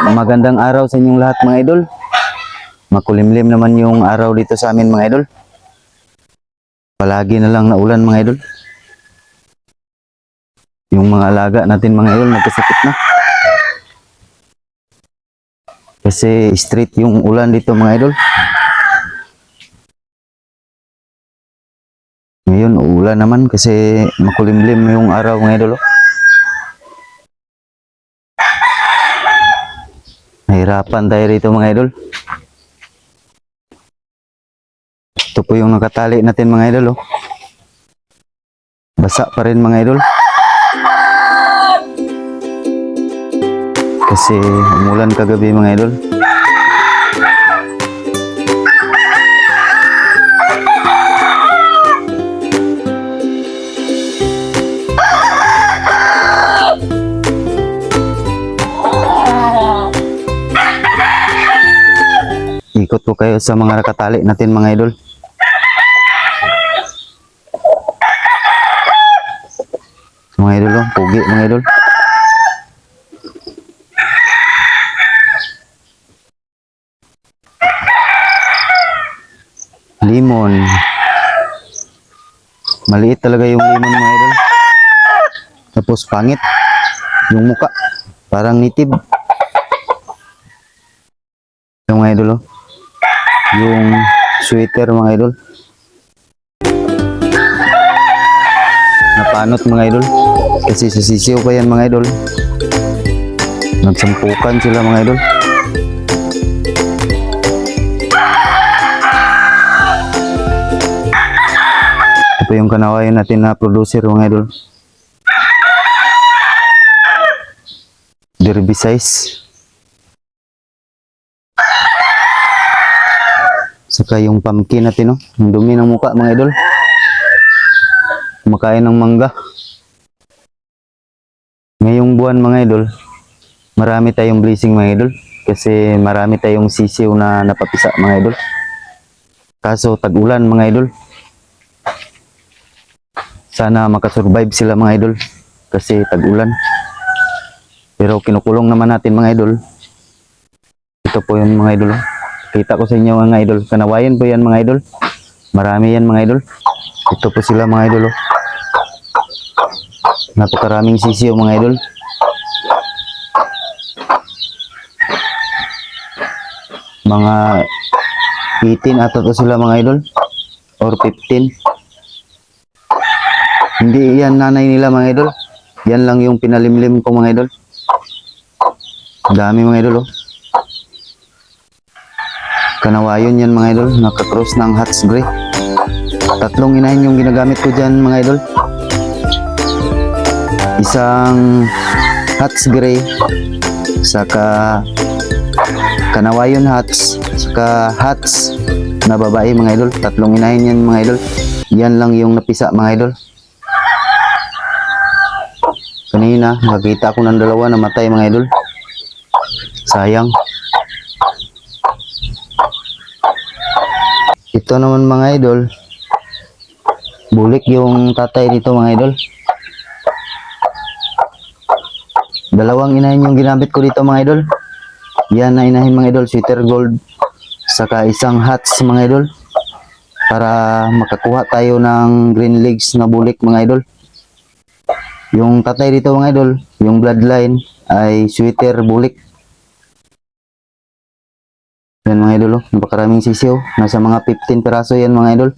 Magandang araw sa inyong lahat mga idol. Makulimlim naman yung araw dito sa amin mga idol. Palagi na lang naulan mga idol. Yung mga alaga natin mga idol nagkasakit na. Kasi straight yung ulan dito mga idol. Ngayon ulan naman kasi makulimlim yung araw mga idol. Nahirapan tayo rito mga idol. Ito po yung nakatali natin mga idol. Basa pa rin mga idol. Kasi umulan kagabi mga idol. Ikot ko kayo sa mga nakatali natin mga idol. Mga idol, pugi mga idol. Limon. Maliit talaga yung limon mga idol. Tapos pangit yung muka. Parang nitib. Yung mga idol, yung sweater mga idol. Napanot mga idol. Kasi sa sisiw pa yan mga idol. Nagsampukan sila mga idol. Ito yung kanawayan natin na producer mga idol. Derby size. Saka yung pumpkin natin, ang dumi ng mukha mga idol. Kumakain ng mangga. Ngayong buwan mga idol, marami tayong blessing mga idol. Kasi marami tayong sisiw na napapisa mga idol. Kaso tag-ulan mga idol. Sana makasurvive sila mga idol. Kasi tag-ulan. Pero kinukulong naman natin mga idol. Ito po yung mga idol. Kita ko sa inyo mga idol. Kanawayan po yan mga idol. Marami yan mga idol. Ito po sila mga idol. Napakaraming sisiyo mga idol. Mga 18 ata to sila mga idol. Or 15. Hindi yan nanay nila mga idol. Yan lang yung pinalimlim ko mga idol. Dami mga idol. Kanawayon yan mga idol, nakakross ng Hats Gray. Tatlong inahin yung ginagamit ko dyan mga idol. Isang Hats Gray, saka Kanawayon Hats, saka Hats na babae mga idol. Tatlong inahin yan mga idol. Yan lang yung napisa mga idol. Kanina nakita ko ng dalawa na matay mga idol. Sayang. Ito naman mga idol, bulik yung tatay dito mga idol. Dalawang inahin yung ginamit ko dito mga idol. Yan na inahin mga idol, sweater gold. Saka isang hats mga idol. Para makakuha tayo ng green legs na bulik mga idol. Yung tatay dito mga idol, yung bloodline ay sweater bulik. Yan mga idol, napakaraming sisiw. Nasa mga 15 peraso yan mga idol.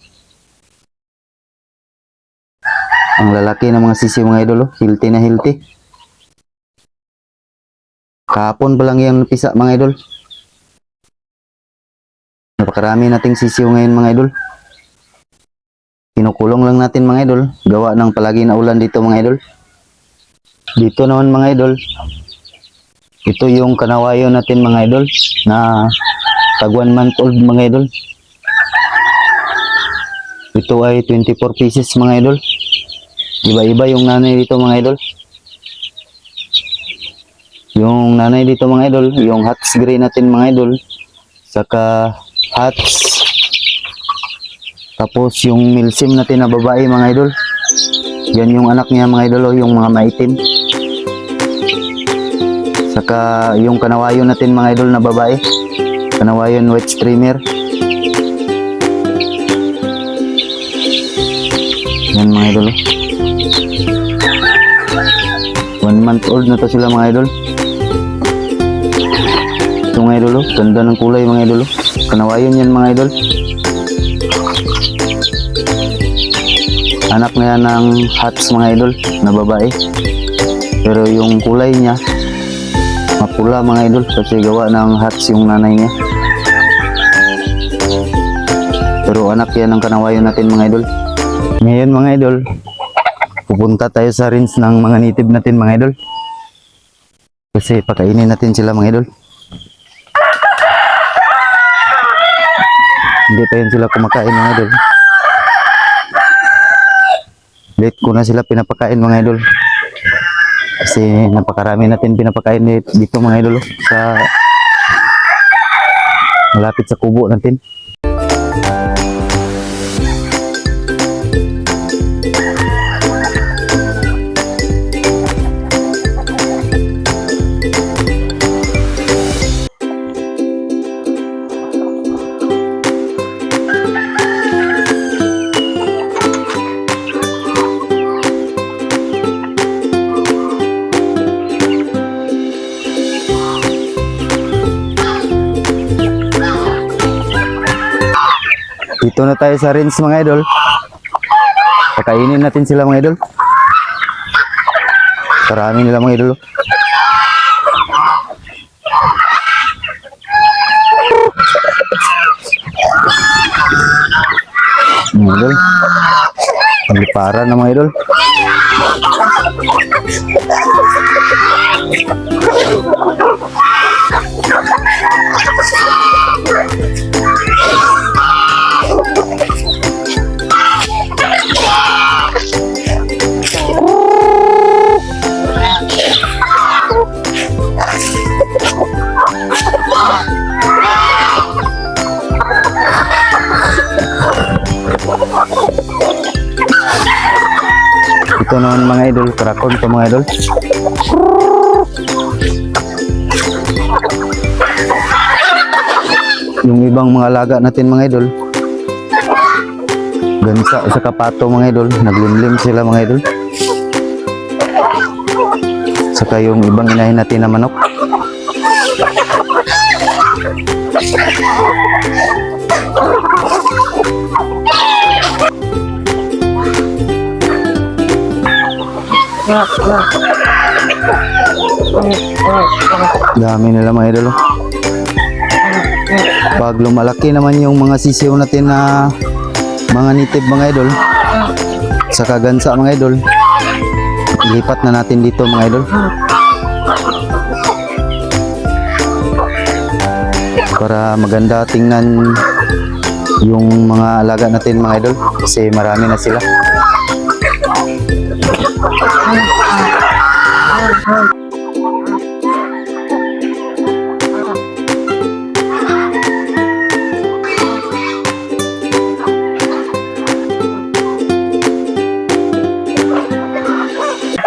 Ang lalaki ng mga sisiw mga idol, healthy na healthy. Kahapon pa lang yung napisa mga idol. Napakarami nating sisiw ngayon mga idol. Kinukulong lang natin mga idol. Gawa ng palagi na ulan dito mga idol. Dito naman mga idol, ito yung kanawayo natin mga idol na tag 1 month old mga idol. Ito ay 24 pieces mga idol. Iba-iba yung nanay dito mga idol. Yung nanay dito mga idol, yung Hats Gray natin mga idol. Saka Hats. Tapos yung Milsim natin na babae mga idol. Yan yung anak niya mga idol, yung mga maitim. Saka yung kanawayon natin mga idol na babae. Kanawayon white streamer. Yan mga idol. 1 month old na to sila mga idol. Ito mga idol, ganda ng kulay mga idol. Kanawayon yan mga idol. Anak na yan ng hats mga idol na babae. Pero yung kulay niya mapula mga idol kasi gawa ng hats yung nanay niya. Pero anak yan ng kanawayon natin mga idol. Ngayon mga idol, pupunta tayo sa rinse ng mga native natin mga idol. Kasi pakainin natin sila mga idol. Hindi pa yun sila kumakain mga idol. Late ko na sila pinapakain mga idol. Kasi napakarami natin pinapakain dito mga idol sa malapit sa kubo natin. Dito na tayo sa rinse mga idol. Pakainin natin sila mga idol. Karami nila mga idol. Mga idol. Paliparan na mga idol. Ito naman mga idol, karakon to mga idol. Yung ibang mga alaga natin mga idol, gansa sa kapato mga idol, naglimlim sila mga idol. Saka yung ibang inahin natin na manok. Dami nila mga idol. Pag lumalaki naman yung mga sisiw natin na mga native mga idol, sa kagansa mga idol, ilipat na natin dito mga idol. Para maganda tingnan yung mga alaga natin mga idol kasi marami na sila.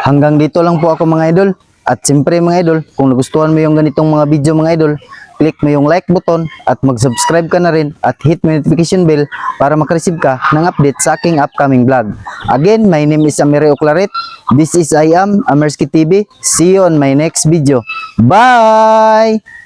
Hanggang dito lang po ako mga idol. At siyempre mga idol, kung nagustuhan mo yung ganitong mga video mga idol, click mo yung like button at mag-subscribe ka na rin at hit mo notification bell para makareceive ka ng update sa aking upcoming vlog. Again, my name is Amiri Oclaret. This is I Am Amersky TV. See you on my next video. Bye!